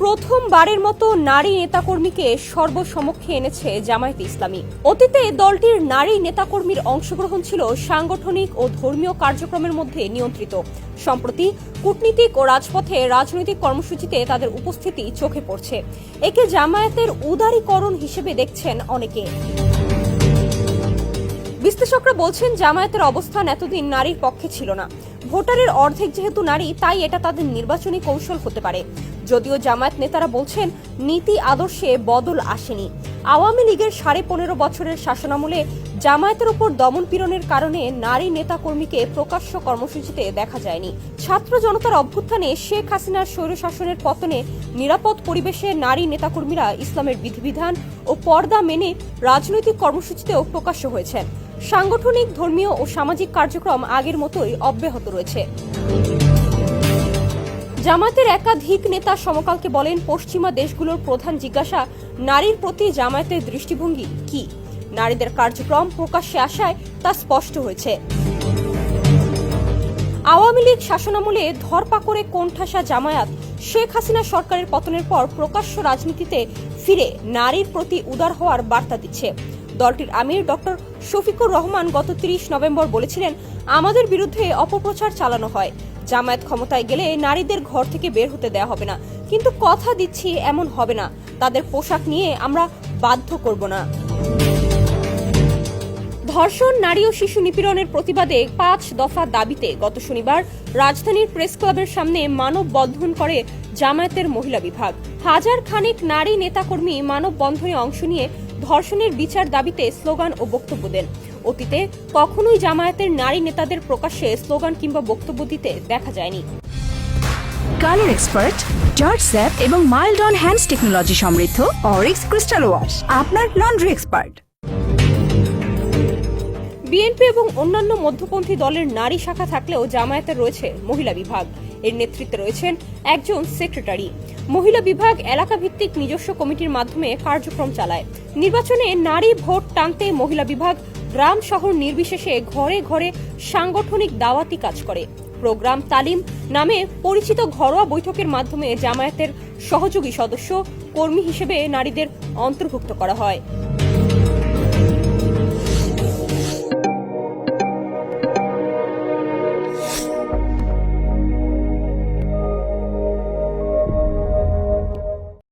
প্রথমবারের মতো নারী নেতাকর্মীকে সর্বসমক্ষে এনেছে জামায়াতে ইসলামী। অতীতে দলটির নারী নেতাকর্মীর অংশগ্রহণ ছিল সাংগঠনিক ও ধর্মীয় কার্যক্রমের মধ্যে নিয়ন্ত্রিত। সম্প্রতি কূটনীতিক ও রাজপথে রাজনৈতিক কর্মসূচিতে তাদের উপস্থিতি চোখে পড়ছে। একে জামায়াতের উদারীকরণ হিসেবে দেখছেন অনেকে। বিশ্লেষকরা বলছেন, জামায়াতের অবস্থান এতদিন নারীর পক্ষে ছিল না। ভোটারের অর্ধেক যেহেতু নারী, তাই এটা তাদের নির্বাচনী কৌশল হতে পারে। যদিও জামায়াত নেতারা বলছেন, নীতি আদর্শে বদল আসেনি। আওয়ামী লীগের 15.5 বছরের শাসনামলে জামায়াতের উপর দমনপীড়নের কারণে নারী নেতাকর্মীকে প্রকাশ্য কর্মসূচিতে দেখা যায়নি। ছাত্র জনতার অভ্যুত্থানে শেখ হাসিনার স্বৈরশাসনের পতনে নিরাপদ পরিবেশে নারী নেতাকর্মীরা ইসলামের বিধিবিধান ও পর্দা মেনে রাজনৈতিক কর্মসূচিতেও প্রকাশ্য হয়েছেন। সাংগঠনিক, ধর্মীয় ও সামাজিক কার্যক্রম আগের মতোই অব্যাহত রয়েছে। জামায়াতের একাধিক নেতা সমকালকে বলেন, পশ্চিমা দেশগুলোর প্রধান জিজ্ঞাসা নারীর প্রতি জামায়াতের দৃষ্টিভঙ্গি কি। নারীদের কার্যক্রম প্রকাশ্যে আসায় তা স্পষ্ট হয়েছে। আওয়ামী লীগ শাসনামলে ধরপাকড়ে কোণঠাসা জামায়াত শেখ হাসিনা সরকারের পতনের পর প্রকাশ্য রাজনীতিতে ফিরে নারীর প্রতি উদার হওয়ার বার্তা দিচ্ছে। দলটির আমির ডক্টর শফিকুর রহমান গত 30 নভেম্বর বলেছিলেন, আমাদের বিরুদ্ধে অপপ্রচার চালানো হয়। জামায়াত ক্ষমতায় গেলে নারীদের ঘর থেকে বের হতে দেয়া হবে না, কিন্তু কথা দিচ্ছি এমন হবে না। তাদের পোশাক নিয়ে আমরা বাধ্য করব না। ধর্ষণ, নারী ও শিশু নিপীড়নের প্রতিবাদে 5 দফা দাবিতে গত শনিবার রাজধানীর প্রেস ক্লাবের সামনে মানববন্ধন করে জামায়াতের মহিলা বিভাগ। হাজার খানেক নারী নেতাকর্মী মানববন্ধনে অংশ নিয়ে ধর্ষণের বিচার দাবিতে স্লোগান ও বক্তব্য দেন। অতীতে কখনোই জামায়াতের নারী নেতাদের প্রকাশ্যে স্লোগান কিংবা বক্তব্য দিতে দেখা যায়নি। কালার এক্সপার্ট, জর্জ স্যাপ এবং মাইল্ড অন হ্যান্ডস টেকনোলজি সমৃদ্ধ অরিক্স ক্রিস্টাল ওয়াশ আপনার লন্ড্রি এক্সপার্ট। বিএনপি এবং অন্যান্য মধ্যপন্থী দলের নারী শাখা থাকলেও জামায়াতের রয়েছে মহিলা বিভাগ। এর নেতৃত্বে রয়েছেন একজন সেক্রেটারি। মহিলা বিভাগ এলাকা ভিত্তিক নিজস্ব কমিটির মাধ্যমে কার্যক্রম চালায়। নির্বাচনে নারী ভোট টানতে মহিলা বিভাগ গ্রাম শহর নির্বিশেষে ঘরে ঘরে সাংগঠনিক দাওয়াতি কাজ করে। প্রোগ্রাম তালিম নামে পরিচিত ঘরোয়া বৈঠকের মাধ্যমে জামায়াতের সহযোগী সদস্য, কর্মী হিসেবে নারীদের অন্তর্ভুক্ত করা হয়।